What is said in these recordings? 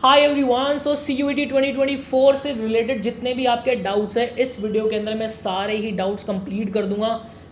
Hi everyone, सो CUET 2024 से related जितने भी आपके डाउट्स हैं इस वीडियो के अंदर मैं सारे ही डाउट्स कंप्लीट कर दूंगा।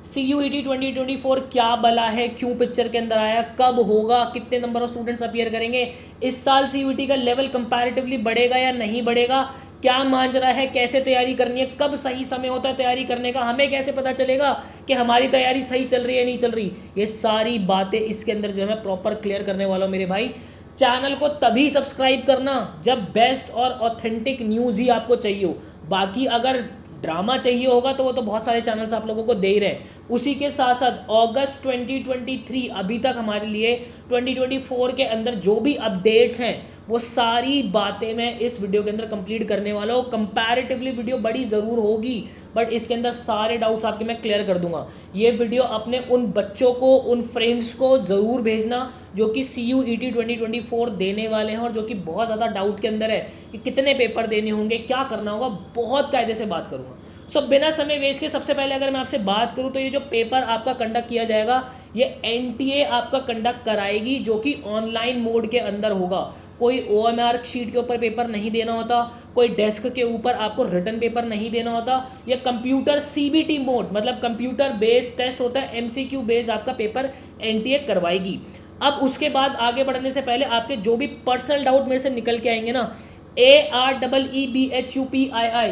CUET 2024 क्या बला है, क्यों पिक्चर के अंदर आया, कब होगा, कितने नंबर ऑफ स्टूडेंट्स अपीयर करेंगे, इस साल CUET का लेवल कंपैरेटिवली बढ़ेगा या नहीं बढ़ेगा, क्या मांझ रहा है, कैसे तैयारी करनी है, कब सही समय होता है तैयारी करने का, हमें कैसे पता चलेगा कि हमारी तैयारी सही चल रही है नहीं चल रही। ये सारी बातें इसके अंदर जो है मैं प्रॉपर क्लियर करने वाला हूँ मेरे भाई। चैनल को तभी सब्सक्राइब करना जब बेस्ट और ऑथेंटिक न्यूज़ ही आपको चाहिए हो। बाकी अगर ड्रामा चाहिए होगा तो वो तो बहुत सारे चैनल्स आप लोगों को दे ही रहे हैं। उसी के साथ साथ अगस्त 2023 अभी तक हमारे लिए 2024 के अंदर जो भी अपडेट्स हैं वो सारी बातें मैं इस वीडियो के अंदर कंप्लीट करने वाला हूँ। कंपैरेटिवली वीडियो बड़ी ज़रूर होगी बट इसके अंदर सारे डाउट्स आपके मैं क्लियर कर दूंगा। ये वीडियो अपने उन बच्चों को, उन फ्रेंड्स को ज़रूर भेजना जो कि CUET 2024 देने वाले हैं और जो कि बहुत ज़्यादा डाउट के अंदर है कि कितने पेपर देने होंगे, क्या करना होगा। बहुत कायदे से बात करूँगा। सो बिना समय वेस्ट के सबसे पहले अगर मैं आपसे बात करूं तो ये जो पेपर आपका कंडक्ट किया जाएगा ये NTA आपका कंडक्ट कराएगी, जो कि ऑनलाइन मोड के अंदर होगा। कोई OMR शीट के ऊपर पेपर नहीं देना होता, कोई डेस्क के ऊपर आपको रिटन पेपर नहीं देना होता। ये कंप्यूटर CBT मोड मतलब कंप्यूटर बेस्ड टेस्ट होता है, MCQ बेस्ड आपका पेपर NTA करवाएगी। अब उसके बाद आगे बढ़ने से पहले आपके जो भी पर्सनल डाउट मेरे से निकल के आएंगे ना, AREEBHUPII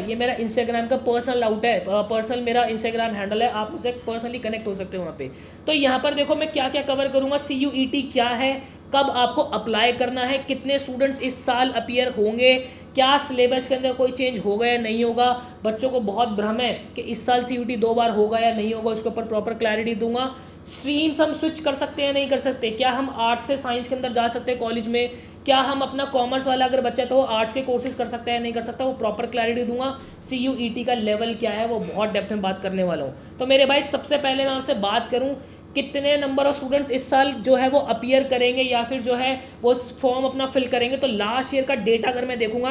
ये मेरा इंस्टाग्राम का पर्सनल आउट है, पर्सनल मेरा इंस्टाग्राम हैंडल है, आप मुझसे पर्सनली कनेक्ट हो सकते हो वहाँ पे। तो यहाँ पर देखो मैं क्या क्या कवर करूँगा, CUET क्या है, कब आपको अप्लाई करना है, कितने स्टूडेंट्स इस साल अपीयर होंगे, क्या सिलेबस के अंदर कोई चेंज होगा या नहीं होगा। बच्चों को बहुत भ्रम है कि इस साल CUET 2 बार होगा या नहीं होगा, उसके ऊपर प्रॉपर क्लैरिटी दूंगा। स्ट्रीम्स हम स्विच कर सकते हैं नहीं कर सकते, क्या हम आर्ट्स से साइंस के अंदर जा सकते हैं कॉलेज में, क्या हम अपना कॉमर्स वाला अगर बच्चा तो वो आर्ट्स के कोर्सेज कर सकता है नहीं कर सकता, वो प्रॉपर क्लैरिटी दूंगा। CUET का लेवल क्या है वो बहुत डेप्थ में बात करने वाला हूँ। तो मेरे भाई सबसे पहले मैं आपसे बात करूँ कितने नंबर ऑफ स्टूडेंट्स इस साल जो है वो अपीयर करेंगे या फिर जो है वो फॉर्म अपना फिल करेंगे, तो लास्ट ईयर का डेटा अगर मैं देखूंगा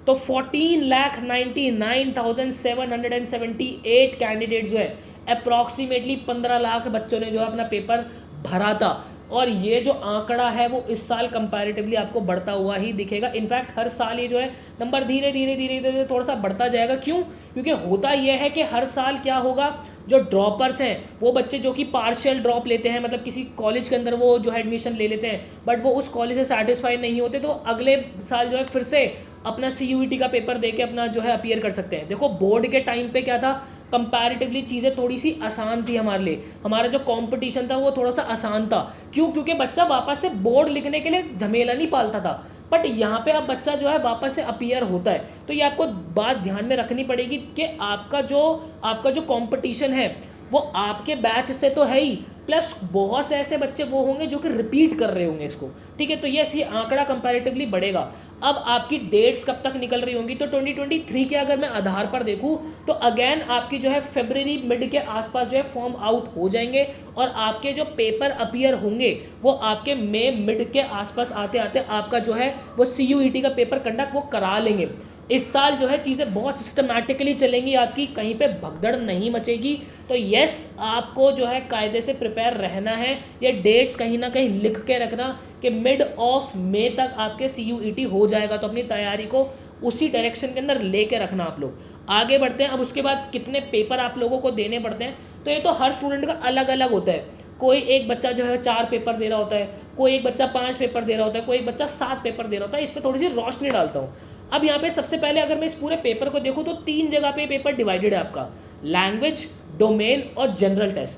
तो 14,99,778 कैंडिडेट जो है अप्रॉक्सीमेटली 15 लाख बच्चों ने जो है अपना पेपर भरा था। और ये जो आंकड़ा है वो इस साल कंपैरेटिवली आपको बढ़ता हुआ ही दिखेगा। इनफैक्ट हर साल ये जो है नंबर धीरे धीरे धीरे धीरे थोड़ा सा बढ़ता जाएगा। क्यों? क्योंकि होता यह है कि हर साल क्या होगा, जो ड्रॉपर्स हैं वो बच्चे जो कि पार्शियल ड्रॉप लेते हैं, मतलब किसी कॉलेज के अंदर वो जो है एडमिशन ले लेते हैं बट वो उस कॉलेज से सेटिस्फाई नहीं होते, तो अगले साल जो है फिर से अपना CUET का पेपर देके अपना जो है अपीयर कर सकते हैं। देखो बोर्ड के टाइम पे क्या था, कंपैरेटिवली चीज़ें थोड़ी सी आसान थी हमारे लिए, हमारा जो कंपटीशन था वो थोड़ा सा आसान था। क्यों? क्योंकि बच्चा वापस से बोर्ड लिखने के लिए झमेला नहीं पालता था। बट यहाँ पे अब बच्चा जो है वापस से अपीयर होता है, तो ये आपको बात ध्यान में रखनी पड़ेगी कि आपका जो कंपटीशन है वो आपके बैच से तो है ही, प्लस बहुत से ऐसे बच्चे वो होंगे जो कि रिपीट कर रहे होंगे इसको। ठीक है, तो ये आंकड़ा कंपैरेटिवली बढ़ेगा। अब आपकी डेट्स कब तक निकल रही होंगी, तो 2023 के अगर मैं आधार पर देखूं तो अगेन आपकी जो है फरवरी मिड के आसपास जो है फॉर्म आउट हो जाएंगे और आपके जो पेपर अपीयर होंगे वो आपके मई मिड के आसपास आते आते आपका जो है वो CUET का पेपर कंडक्ट वो करा लेंगे। इस साल जो है चीज़ें बहुत सिस्टमैटिकली चलेंगी, आपकी कहीं पे भगदड़ नहीं मचेगी। तो यस, आपको जो है कायदे से प्रिपेयर रहना है। ये डेट्स कहीं ना कहीं लिख के रखना कि मिड ऑफ मई तक आपके CUET हो जाएगा, तो अपनी तैयारी को उसी डायरेक्शन के अंदर लेके रखना आप लोग। आगे बढ़ते हैं। अब उसके बाद कितने पेपर आप लोगों को देने पड़ते हैं, तो ये तो हर स्टूडेंट का अलग अलग होता है। कोई एक बच्चा जो है 4 पेपर दे रहा होता है, कोई एक बच्चा 5 पेपर दे रहा होता है, कोई एक बच्चा 7 पेपर दे रहा होता है। इस पर थोड़ी सी रोशनी डालता हूँ। अब यहाँ पे सबसे पहले अगर मैं इस पूरे पेपर को देखूँ तो 3 जगह पे पेपर डिवाइडेड है आपका, लैंग्वेज, डोमेन और जनरल टेस्ट।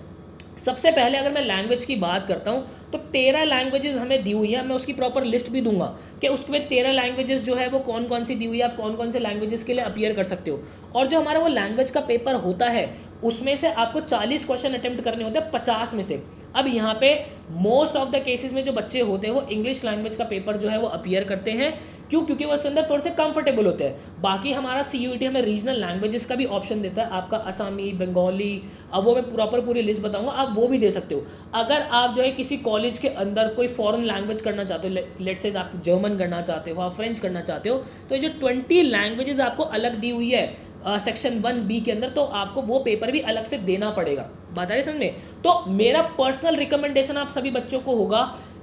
सबसे पहले अगर मैं लैंग्वेज की बात करता हूँ तो 13 लैंग्वेजेस हमें दी हुई है, मैं उसकी प्रॉपर लिस्ट भी दूंगा कि उसमें 13 लैंग्वेजेस जो है वो कौन कौन सी दी हुई है, आप कौन कौन से लैंग्वेजेस के लिए अपीयर कर सकते हो। और जो हमारा वो लैंग्वेज का पेपर होता है उसमें से आपको 40 क्वेश्चन अटेम्प्ट करने होते हैं 50 में से। अब यहाँ पे मोस्ट ऑफ द केसेस में जो बच्चे होते हैं वो इंग्लिश लैंग्वेज का पेपर जो है वो अपीयर करते हैं। क्यों? क्योंकि वो उसके अंदर थोड़े से कंफर्टेबल होते हैं। बाकी हमारा CUET हमें रीजनल लैंग्वेजेस का भी ऑप्शन देता है, आपका असमी, बंगाली, अब वो मैं प्रॉपर पूरी लिस्ट बताऊंगा, आप वो भी दे सकते हो। अगर आप जो है किसी कॉलेज के अंदर कोई फॉरेन लैंग्वेज करना चाहते हो, लेट्स से आप जर्मन करना चाहते हो, आप फ्रेंच करना चाहते हो, तो ये जो 20 लैंग्वेजेस आपको अलग दी हुई है सेक्शन 1B के अंदर, तो आपको वो पेपर भी अलग से देना पड़ेगा। बात आ रही समझ में? तो मेरा पर्सनल रिकमेंडेशन आप सभी बच्चों को होगा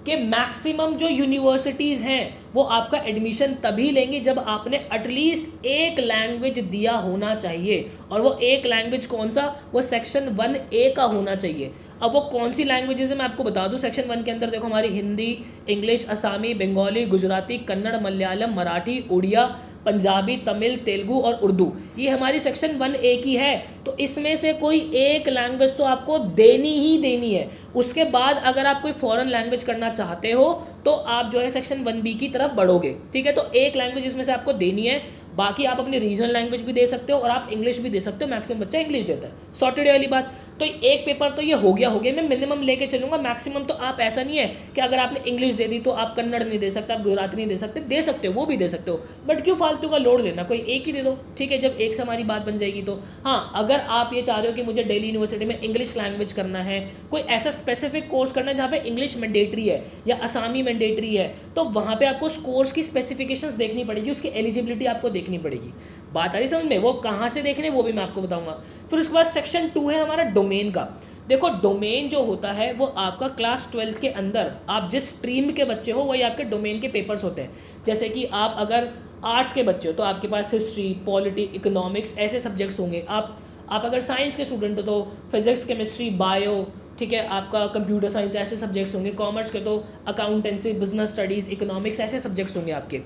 कि मैक्सिमम जो यूनिवर्सिटीज़ हैं वो आपका एडमिशन तभी लेंगे जब आपने एटलीस्ट एक लैंग्वेज दिया होना चाहिए, और वो एक लैंग्वेज कौन सा, वो सेक्शन 1A का होना चाहिए। अब वो कौन सी लैंग्वेजेस है मैं आपको बता दूं। सेक्शन 1 के अंदर देखो हमारी हिंदी, इंग्लिश, असमी, बंगाली, गुजराती, कन्नड़, मलयालम, मराठी, उड़िया, पंजाबी, तमिल, तेलुगु और उर्दू, ये हमारी सेक्शन 1A की है। तो इसमें से कोई एक लैंग्वेज तो आपको देनी ही देनी है। उसके बाद अगर आप कोई फॉरेन लैंग्वेज करना चाहते हो तो आप जो है सेक्शन 1B की तरफ बढ़ोगे, ठीक है। तो एक लैंग्वेज इसमें से आपको देनी है, बाकी आप अपनी रीजनल लैंग्वेज भी दे सकते हो और आप इंग्लिश भी दे सकते हो। मैक्सिमम बच्चा इंग्लिश देता है, सॉर्टेड वाली बात। तो एक पेपर तो ये हो गया मैं मिनिमम लेके चलूंगा। मैक्सिमम तो आप ऐसा नहीं है कि अगर आपने इंग्लिश दे दी तो आप कन्नड़ नहीं दे सकते, आप गुजराती नहीं दे सकते हो, वो भी दे सकते हो, बट क्यों फालतू का लोड लेना, कोई एक ही दे दो, ठीक है। जब एक से हमारी बात बन जाएगी तो हाँ, अगर आप ये चाह रहे हो कि मुझे दिल्ली यूनिवर्सिटी में इंग्लिश लैंग्वेज करना है, कोई ऐसा स्पेसिफिक कोर्स करना है जहाँ पे इंग्लिश मैंडेटरी है या असामी मैंडेटरी है, तो वहाँ पे आपको उस कोर्स की स्पेसिफिकेशंस देखनी पड़ेगी, उसकी एलिजिबिलिटी आपको देखनी पड़ेगी। बात आ रही समझ में? वो कहाँ से देखने वो भी मैं आपको बताऊंगा। फिर उसके बाद सेक्शन 2 है हमारा डोमेन का। देखो डोमेन जो होता है वो आपका क्लास 12 के अंदर आप जिस स्ट्रीम के बच्चे हो वही आपके डोमेन के पेपर्स होते हैं। जैसे कि आप अगर आर्ट्स के बच्चे हो तो आपके पास हिस्ट्री, पॉलिटी, इकोनॉमिक्स ऐसे सब्जेक्ट्स होंगे। आप अगर साइंस के स्टूडेंट हो तो फिजिक्स, केमिस्ट्री, बायो, ठीक है, आपका कंप्यूटर साइंस ऐसे सब्जेक्ट्स होंगे। कॉमर्स के तो अकाउंटेंसी, बिजनेस स्टडीज़, इकोनॉमिक्स ऐसे सब्जेक्ट्स होंगे आपके।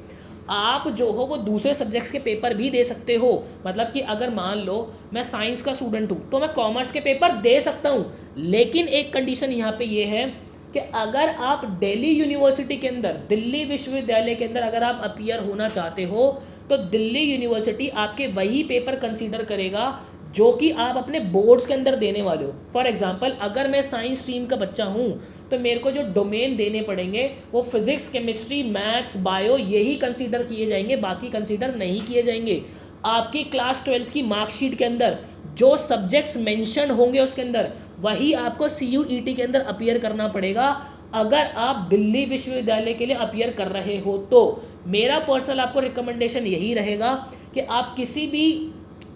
आप जो हो वो दूसरे सब्जेक्ट्स के पेपर भी दे सकते हो। मतलब कि अगर मान लो मैं साइंस का स्टूडेंट हूँ तो मैं कॉमर्स के पेपर दे सकता हूँ, लेकिन एक कंडीशन यहाँ पे ये है कि अगर आप दिल्ली यूनिवर्सिटी के अंदर, दिल्ली विश्वविद्यालय के अंदर अगर आप अपीयर होना चाहते हो तो दिल्ली यूनिवर्सिटी आपके वही पेपर कंसीडर करेगा जो कि आप अपने बोर्ड्स के अंदर देने वाले हो। फॉर एग्जांपल अगर मैं साइंस स्ट्रीम का बच्चा हूँ तो मेरे को जो डोमेन देने पड़ेंगे वो फिजिक्स, केमिस्ट्री, मैथ्स, बायो यही कंसीडर किए जाएंगे, बाकी कंसीडर नहीं किए जाएंगे। आपकी क्लास 12 की मार्कशीट के अंदर जो सब्जेक्ट्स मेंशन होंगे उसके अंदर वही आपको CUET के अंदर अपीयर करना पड़ेगा अगर आप दिल्ली विश्वविद्यालय के लिए अपीयर कर रहे हो। तो मेरा पर्सनल आपको रिकमेंडेशन यही रहेगा कि आप किसी भी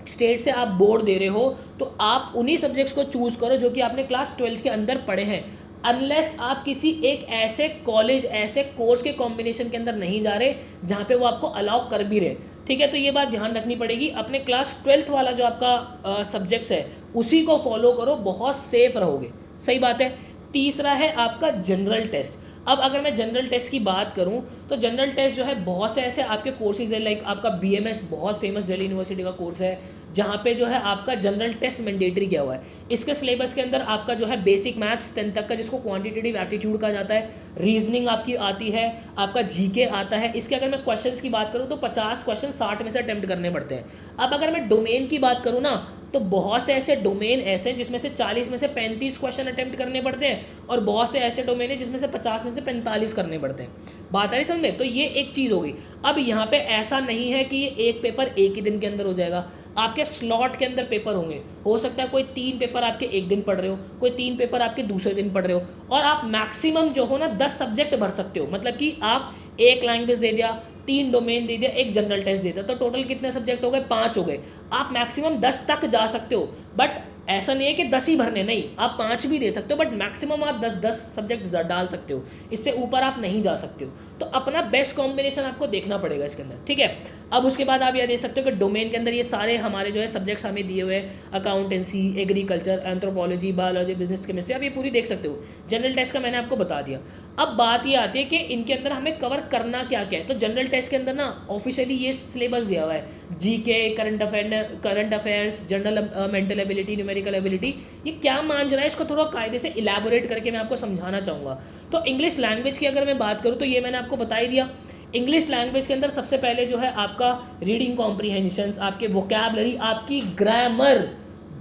स्टेट से आप बोर्ड दे रहे हो तो आप उन्हीं सब्जेक्ट्स को चूज़ करो जो कि आपने क्लास 12 के अंदर पढ़े हैं, अनलेस आप किसी एक ऐसे कॉलेज, ऐसे कोर्स के कॉम्बिनेशन के अंदर नहीं जा रहे जहाँ पे वो आपको अलाउ कर भी रहे, ठीक है। तो ये बात ध्यान रखनी पड़ेगी। अपने क्लास 12 वाला जो आपका सब्जेक्ट्स है उसी को फॉलो करो, बहुत सेफ रहोगे, सही बात है। तीसरा है आपका जनरल टेस्ट। अब अगर मैं जनरल टेस्ट की बात करूं तो जनरल टेस्ट जो है बहुत से ऐसे आपके कोर्सेज है, लाइक आपका BMS बहुत फेमस दिल्ली यूनिवर्सिटी का कोर्स है जहाँ पे जो है आपका जनरल टेस्ट मैंडेटरी किया हुआ है। इसके सिलेबस के अंदर आपका जो है बेसिक मैथ्स 10 तक का जिसको क्वांटिटेटिव एप्टीट्यूड कहा जाता है, रीजनिंग आपकी आती है, आपका GK आता है। इसके अगर मैं क्वेश्चंस की बात करूँ तो 50 क्वेश्चन 60 में से अटेम्प्ट करने पड़ते हैं। अब अगर मैं डोमेन की बात करूँ ना तो बहुत से ऐसे डोमेन ऐसे हैं जिसमें से 40 में से 35 क्वेश्चन अटेम्प्ट करने पड़ते हैं और बहुत से ऐसे डोमेन हैं जिसमें से 50 में से 45 करने पड़ते हैं। बात आ रही समझ में? तो ये एक चीज़ हो गई। अब यहाँ पे ऐसा नहीं है कि ये एक पेपर एक ही दिन के अंदर हो जाएगा, आपके स्लॉट के अंदर पेपर होंगे। हो सकता है कोई 3 पेपर आपके एक दिन पढ़ रहे हो, कोई 3 पेपर आपके दूसरे दिन पढ़ रहे हो, और आप मैक्सिमम जो हो ना 10 सब्जेक्ट भर सकते हो। मतलब कि आप एक लैंग्वेज दे दिया, 3 डोमेन दे दिया, एक जनरल टेस्ट दे दिया, तो टोटल कितने सब्जेक्ट हो गए? 5 हो गए। आप मैक्सिमम 10 तक जा सकते हो, बट ऐसा नहीं है कि 10 ही भरने, नहीं, आप 5 भी दे सकते हो, बट मैक्सिमम आप 10 सब्जेक्ट डाल सकते हो, इससे ऊपर आप नहीं जा सकते हो। तो अपना बेस्ट कॉम्बिनेशन आपको देखना पड़ेगा इसके अंदर, ठीक है। अब उसके बाद आप यह देख सकते हो कि डोमेन के अंदर ये सारे हमारे जो है सब्जेक्ट्स हमें दिए हुए हैं, accountancy, agriculture, anthropology, biology, business, chemistry, आप ये पूरी देख सकते हो। जनरल टेस्ट का मैंने आपको बता दिया। अब बात ये आती है कि इनके अंदर हमें कवर करना क्या क्या है। तो जनरल टेस्ट के अंदर ना ऑफिशियली ये सिलेबस दिया हुआ है, GK, current affairs, general mental ability, numerical ability. ये क्या मान रहा है इसको थोड़ा कायदे से इलेबोरेट करके मैं आपको समझाना चाहूँगा। तो इंग्लिश लैंग्वेज की अगर मैं बात करूँ तो ये मैंने आपको बता ही दिया। इंग्लिश लैंग्वेज के अंदर सबसे पहले जो है आपका रीडिंग कॉम्प्रीहेंशंस, आपके वोकैबलरी, आपकी ग्रामर,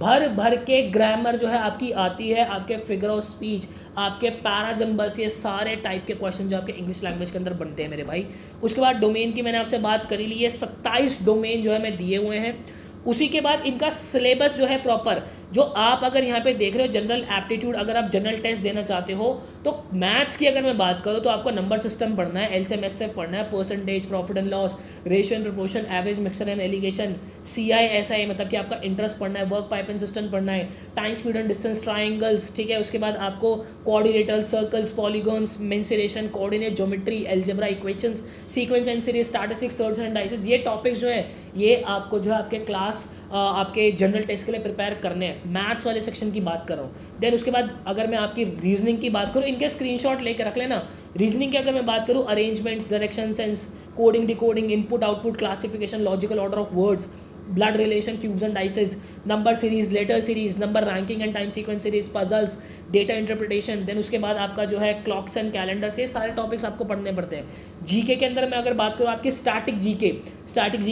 भर भर के ग्रामर जो है आपकी आती है, आपके फिगर ऑफ स्पीच, आपके पैराजम्बल्स, ये सारे टाइप के क्वेश्चन जो आपके इंग्लिश लैंग्वेज के अंदर बनते हैं मेरे भाई। उसके बाद डोमेन की मैंने आपसे बात करी ली, ये 27 डोमेन जो है मैं दिए हुए हैं। उसी के बाद इनका सिलेबस जो है प्रॉपर, जो आप अगर यहाँ पे देख रहे हो जनरल एप्टीट्यूड, अगर आप जनरल टेस्ट देना चाहते हो तो मैथ्स की अगर मैं बात करूँ तो आपको नंबर सिस्टम पढ़ना है, एलसीएम एचसीएफ पढ़ना है, percentage, profit and loss, ratio and proportion, average, mixture and alligation, CI SI मतलब कि आपका इंटरेस्ट पढ़ना है, वर्क पाइप एंड सिस्टम पढ़ना है, time speed and distance triangles, ठीक है। उसके बाद आपको coordinator, circles, polygons, mensuration, coordinate, geometry, algebra, equations, sequence and series, statistics, shirts and dices, ये टॉपिक्स जो है ये आपको जो है आपके क्लास आपके जनरल टेस्ट के लिए प्रिपेयर करने हैं। मैथ्स वाले सेक्शन की बात कर रहा हूँ। देन उसके बाद अगर मैं आपकी रीजनिंग की बात करूँ, इनके स्क्रीनशॉट लेके रख लेना। रीजनिंग की अगर मैं बात करूँ, arrangements, direction, sense, coding, decoding, input output, classification, logical order of words, blood relation, cubes and dices, number series, letter series, number ranking and time sequence series, puzzles, data interpretation. Then उसके बाद आपका जो है clocks and calendars, ये सारे topics आपको पढ़ने पड़ते हैं। जीके के अंदर मैं अगर बात करूँ आपकी स्टैटिक जीके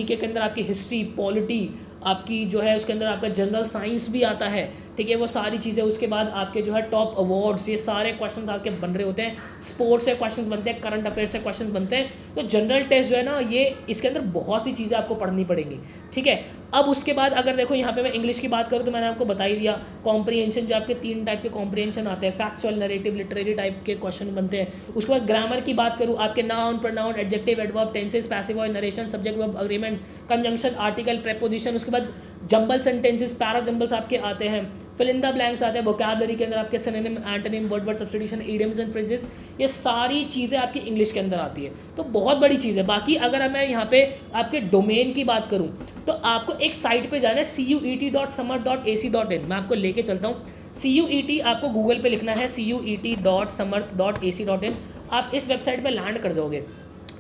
के अंदर आपकी हिस्ट्री, पॉलिटी, आपकी जो है उसके अंदर आपका जनरल साइंस भी आता है, ठीक है, वो सारी चीज़ें। उसके बाद आपके जो है टॉप अवार्ड्स, ये सारे क्वेश्चंस आपके बन रहे होते हैं। स्पोर्ट्स से क्वेश्चंस बनते हैं, करंट अफेयर्स से क्वेश्चंस बनते हैं। तो जनरल टेस्ट जो है ना, ये इसके अंदर बहुत सी चीज़ें आपको पढ़नी पड़ेंगी, ठीक है। अब उसके बाद अगर देखो यहाँ पे मैं इंग्लिश की बात करूँ तो मैंने आपको बता ही दिया। कॉम्प्रीहेंशन, जो आपके 3 टाइप के कॉम्प्रीहेंशन आते हैं, फैक्चुअल, नरेटिव, लिटरेरी टाइप के क्वेश्चन बनते हैं। उसके बाद ग्रामर की बात करूँ, आपके noun, pronoun, adjective, adverb, tenses, passive voice, narration, subject verb agreement, conjunction, article, preposition. उसके बाद जंबल सेंटेंसेस, पैरा जंबल्स आपके आते हैं, फिल इन द ब्लैंक्स आते हैं, वोकैबुलरी के अंदर आपके synonym, antonym, word substitution, idioms and phrases, ये सारी चीज़ें आपकी इंग्लिश के अंदर आती है। तो बहुत बड़ी चीज़ है। बाकी अगर मैं यहाँ पे आपके डोमेन की बात करूँ तो आपको एक साइट पे जाना है, cuet.samarth.ac.in। मैं आपको लेके चलता हूँ। CUET आपको गूगल पे लिखना है, cuet.samarth.ac.in। आप इस वेबसाइट पे लैंड कर जाओगे।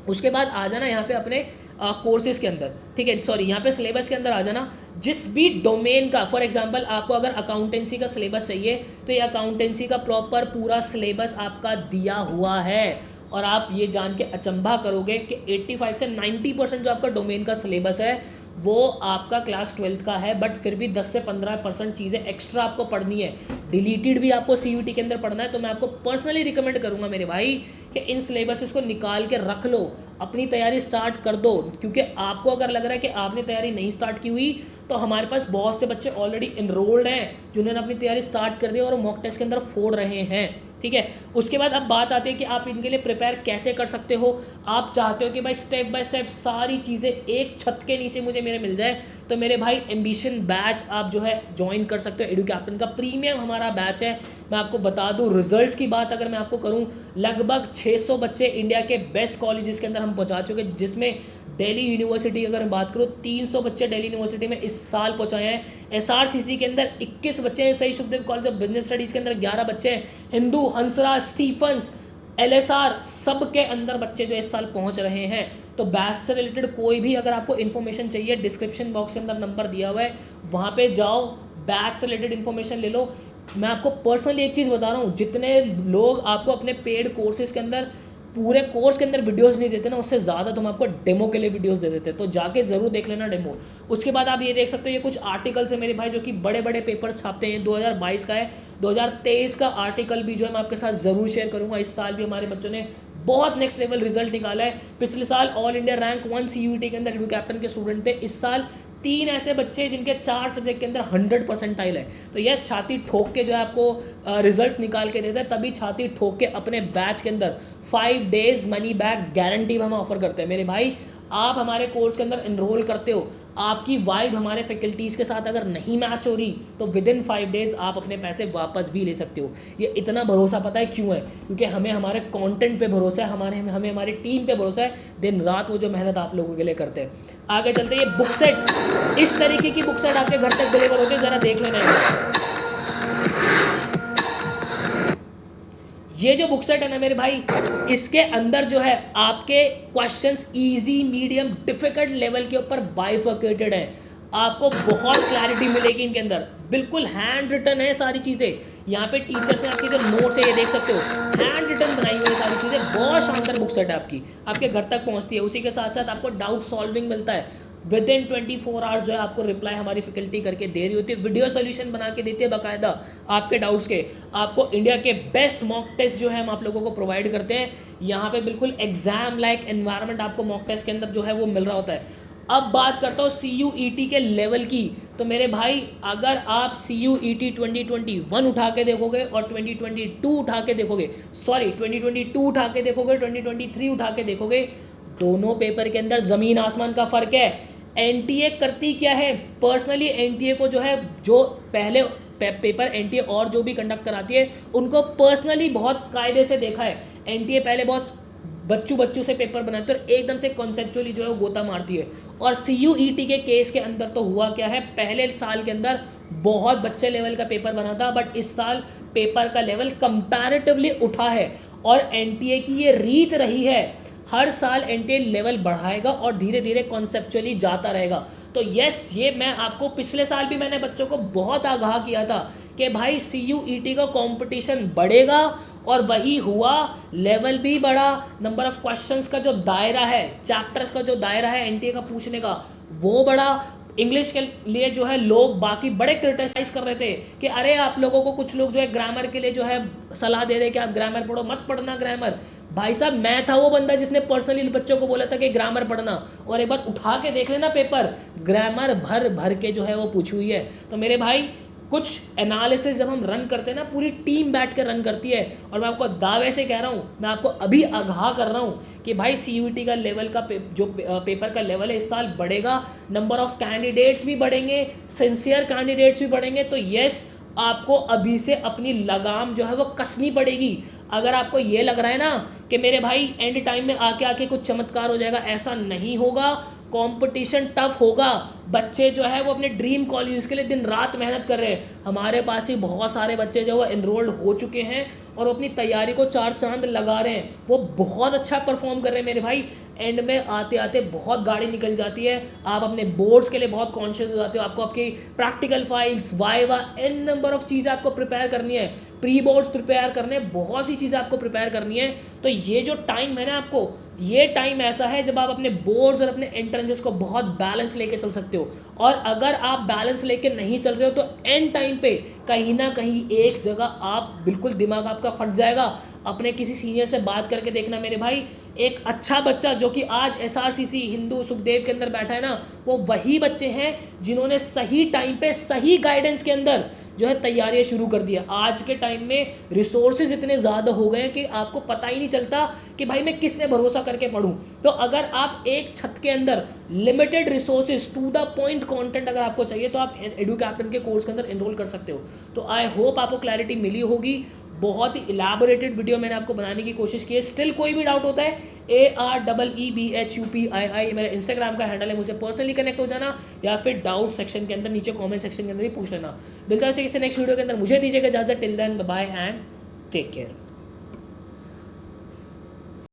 उसके बाद आ जाना यहाँ पे अपने कोर्सेज के अंदर, ठीक है, सॉरी यहाँ पे सिलेबस के अंदर आ जाना। जिस भी डोमेन का, फॉर एग्जांपल आपको अगर अकाउंटेंसी का सिलेबस चाहिए तो ये अकाउंटेंसी का प्रॉपर पूरा सिलेबस आपका दिया हुआ है। और आप ये जान के अचंभा करोगे कि 85 से 90% जो आपका डोमेन का सिलेबस है वो आपका क्लास 12th का है, बट फिर भी 10 से 15% चीज़ें एक्स्ट्रा आपको पढ़नी है। डिलीटेड भी आपको CUET के अंदर पढ़ना है। तो मैं आपको पर्सनली रिकमेंड करूंगा मेरे भाई कि इन सिलेबसेस को निकाल के रख लो, अपनी तैयारी स्टार्ट कर दो। क्योंकि आपको अगर लग रहा है कि आपने तैयारी नहीं स्टार्ट की हुई तो हमारे पास बहुत से बच्चे ऑलरेडी इनरोल्ड हैं जिन्होंने अपनी तैयारी स्टार्ट कर दी और मॉक टेस्ट के अंदर फोड़ रहे हैं, ठीक है। उसके बाद अब बात आती है कि आप इनके लिए प्रिपेयर कैसे कर सकते हो। आप चाहते हो कि भाई स्टेप बाय स्टेप सारी चीज़ें एक छत के नीचे मुझे मेरे मिल जाए, तो मेरे भाई एम्बिशन बैच आप जो है ज्वाइन कर सकते हो। एडू कैप्टन का प्रीमियम हमारा बैच है। मैं आपको बता दूं, रिजल्ट्स की बात अगर मैं आपको करूं, लगभग 600 बच्चे इंडिया के बेस्ट कॉलेजेस के अंदर हम पहुंचा चुके, जिसमें दिल्ली यूनिवर्सिटी अगर मैं बात करूं 300 बच्चे दिल्ली यूनिवर्सिटी में इस साल पहुंचाए हैं। SRCC के अंदर 21 बच्चे हैं, सही Sukhdev college of business studies के अंदर 11 बच्चे हैं, हिंदू, हंसराज, स्टीफंस, LSR सब के अंदर बच्चे जो इस साल पहुंच रहे हैं। तो बैच से रिलेटेड कोई भी अगर आपको इन्फॉर्मेशन चाहिए, डिस्क्रिप्शन बॉक्स के अंदर नंबर दिया हुआ है, वहाँ पे जाओ, बैच से रिलेटेड इन्फॉर्मेशन ले लो। मैं आपको पर्सनली एक चीज़ बता रहा हूँ, जितने लोग आपको अपने पेड कोर्सेज के अंदर पूरे कोर्स के अंदर वीडियोस नहीं देते ना, उससे ज़्यादा तो हम आपको डेमो के लिए वीडियोस दे देते हैं। तो जाके ज़रूर देख लेना डेमो। उसके बाद आप ये देख सकते हो, ये कुछ आर्टिकल्स है मेरे भाई जो कि बड़े बड़े पेपर्स छापते हैं। 2022 का है, 2023 का आर्टिकल भी जो है मैं आपके साथ ज़रूर शेयर करूँगा। इस साल भी हमारे बच्चों ने बहुत नेक्स्ट लेवल रिजल्ट निकाला है। पिछले साल ऑल इंडिया रैंक 1 CUET के अंदर एडू कैप्टन के स्टूडेंट थे। इस साल 3 ऐसे बच्चे जिनके 4 सब्जेक्ट के अंदर 100% है। तो यस, छाती ठोक के जो है आपको रिजल्ट्स निकाल के देता है, तभी छाती ठोक के अपने बैच के अंदर 5 डेज मनी बैक गारंटी हम ऑफर करते हैं। मेरे भाई, आप हमारे कोर्स के अंदर इनरोल करते हो, आपकी वाइब हमारे फैकल्टीज़ के साथ अगर नहीं मैच हो रही तो विदिन 5 डेज़ आप अपने पैसे वापस भी ले सकते हो। ये इतना भरोसा पता है क्यों है? क्योंकि हमें हमारे कंटेंट पे भरोसा है, हमें हमारी टीम पे भरोसा है। दिन रात वो जो मेहनत आप लोगों के लिए करते हैं। आगे चलते, ये बुक सेट, इस तरीके की बुक सेट आपके घर तक डिलीवर होती है, ज़रा देख लेना। ये जो बुक सेट है ना मेरे भाई, इसके अंदर जो है आपके questions easy, medium, difficult level के ऊपर बाइफर्केटेड है। आपको बहुत क्लैरिटी मिलेगी इनके अंदर, बिल्कुल हैंड रिटन है सारी चीज़ें। यहाँ पे टीचर्स ने आपके जो नोट्स है ये देख सकते हो, हैंड रिटन बनाई हुई है सारी चीज़ें। बहुत शानदार बुक सेट है आपकी, आपके घर तक पहुँचती है। उसी के साथ साथ आपको डाउट सॉल्विंग मिलता है। विद इन 24 आवर्स जो है आपको रिप्लाई हमारी फैकल्टी करके दे रही होती है। वीडियो सोल्यूशन बना के देती है बाकायदा आपके डाउट्स के। आपको इंडिया के बेस्ट मॉक टेस्ट जो है हम आप लोगों को प्रोवाइड करते हैं। यहाँ पे बिल्कुल एग्जाम लाइक एनवायरनमेंट आपको मॉक टेस्ट के अंदर जो है वो मिल रहा होता है। अब बात करता हूँ CUET के लेवल की, तो मेरे भाई अगर आप CUET 2021 उठा के देखोगे और 2022 उठा के देखोगे, सॉरी 2022 उठा के देखोगे, 2023 उठा के देखोगे, दोनों पेपर के अंदर ज़मीन आसमान का फ़र्क है। NTA करती क्या है, पर्सनली NTA को जो है, जो पहले पेपर NTA और जो भी कंडक्ट कराती है उनको पर्सनली बहुत कायदे से देखा है। NTA पहले बहुत बच्चों से पेपर बनाते हैं और एकदम से कॉन्सेप्चुअली जो है वो गोता मारती है। और CUET के केस के अंदर तो हुआ क्या है, पहले साल के अंदर बहुत बच्चे लेवल का पेपर बना था, बट इस साल पेपर का लेवल कंपैरेटिवली उठा है। और NTA की ये रीत रही है, हर साल NTA लेवल बढ़ाएगा और धीरे धीरे कॉन्सेप्चुअली जाता रहेगा। तो यस, ये मैं आपको पिछले साल भी मैंने बच्चों को बहुत आगाह किया था कि भाई CUET का कंपटीशन बढ़ेगा, और वही हुआ। लेवल भी बढ़ा, नंबर ऑफ क्वेश्चंस का जो दायरा है, चैप्टर्स का जो दायरा है NTA का पूछने का, वो बढ़ा। इंग्लिश के लिए जो है लोग बाकी बड़े क्रिटिसाइज कर रहे थे कि अरे आप लोगों को, कुछ लोग जो है ग्रामर के लिए जो है सलाह दे रहे कि आप ग्रामर पढ़ो, मत पढ़ना ग्रामर। भाई साहब, मैं था वो बंदा जिसने पर्सनली बच्चों को बोला था कि ग्रामर पढ़ना, और एक बार उठा के देख लेना पेपर, ग्रामर भर भर के जो है वो पूछी हुई है। तो मेरे भाई, कुछ एनालिसिस जब हम रन करते हैं ना, पूरी टीम बैठ कर रन करती है, और मैं आपको दावे से कह रहा हूँ, मैं आपको अभी आगाह कर रहा हूँ कि भाई CUET का लेवल का जो पेपर का लेवल है इस साल बढ़ेगा, नंबर ऑफ कैंडिडेट्स भी बढ़ेंगे, सिंसियर कैंडिडेट्स भी बढ़ेंगे। तो यस, आपको अभी से अपनी लगाम जो है वो कसनी पड़ेगी। अगर आपको ये लग रहा है ना कि मेरे भाई एंड टाइम में आके आके कुछ चमत्कार हो जाएगा, ऐसा नहीं होगा। कंपटीशन टफ होगा, बच्चे जो है वो अपने ड्रीम कॉलेज के लिए दिन रात मेहनत कर रहे हैं। हमारे पास ही बहुत सारे बच्चे जो है एनरोल्ड हो चुके हैं और अपनी तैयारी को चार चांद लगा रहे हैं, वो बहुत अच्छा परफॉर्म कर रहे हैं मेरे भाई। एंड में आते आते बहुत गाड़ी निकल जाती है, आप अपने बोर्ड्स के लिए बहुत कॉन्शियस हो जाते हो, आपको आपकी practical files, viva, n number of चीज़ें आपको प्रिपेयर करनी है, प्री बोर्ड्स प्रिपेयर करने, बहुत सी चीज़ें आपको प्रिपेयर करनी है। तो ये जो टाइम है ना, आपको ये टाइम ऐसा है जब आप अपने बोर्ड्स और अपने एंट्रेंसेस को बहुत बैलेंस लेके चल सकते हो। और अगर आप बैलेंस लेके नहीं चल रहे हो तो एंड टाइम पे कहीं ना कहीं एक जगह आप बिल्कुल, दिमाग आपका फट जाएगा। अपने किसी सीनियर से बात करके देखना मेरे भाई, एक अच्छा बच्चा जो कि आज SRCC हिंदू सुखदेव के अंदर बैठा है ना, वो वही बच्चे हैं जिन्होंने सही टाइम पे सही गाइडेंस के अंदर जो है तैयारियां शुरू कर दिया। आज के टाइम में रिसोर्सेज इतने ज़्यादा हो गए हैं कि आपको पता ही नहीं चलता कि भाई मैं किस पे भरोसा करके पढूं। तो अगर आप एक छत के अंदर limited resources, to the point content अगर आपको चाहिए, तो आप एडू कैप्टन के कोर्स के अंदर एनरोल कर सकते हो। तो आई होप आपको क्लैरिटी मिली होगी। बहुत ही इलाबोरेटेड वीडियो मैंने आपको बनाने की कोशिश की है। स्टिल कोई भी डाउट होता है, AREEBHUPII मेरा इंस्टाग्राम का हैंडल है, मुझे पर्सनली कनेक्ट हो जाना, या फिर डाउट सेक्शन के अंदर नीचे कमेंट सेक्शन के अंदर भी पूछ लेना। मिलता है किसी नेक्स्ट वीडियो के अंदर, मुझे दीजिएगा इजाजत। Till then, bye and take care.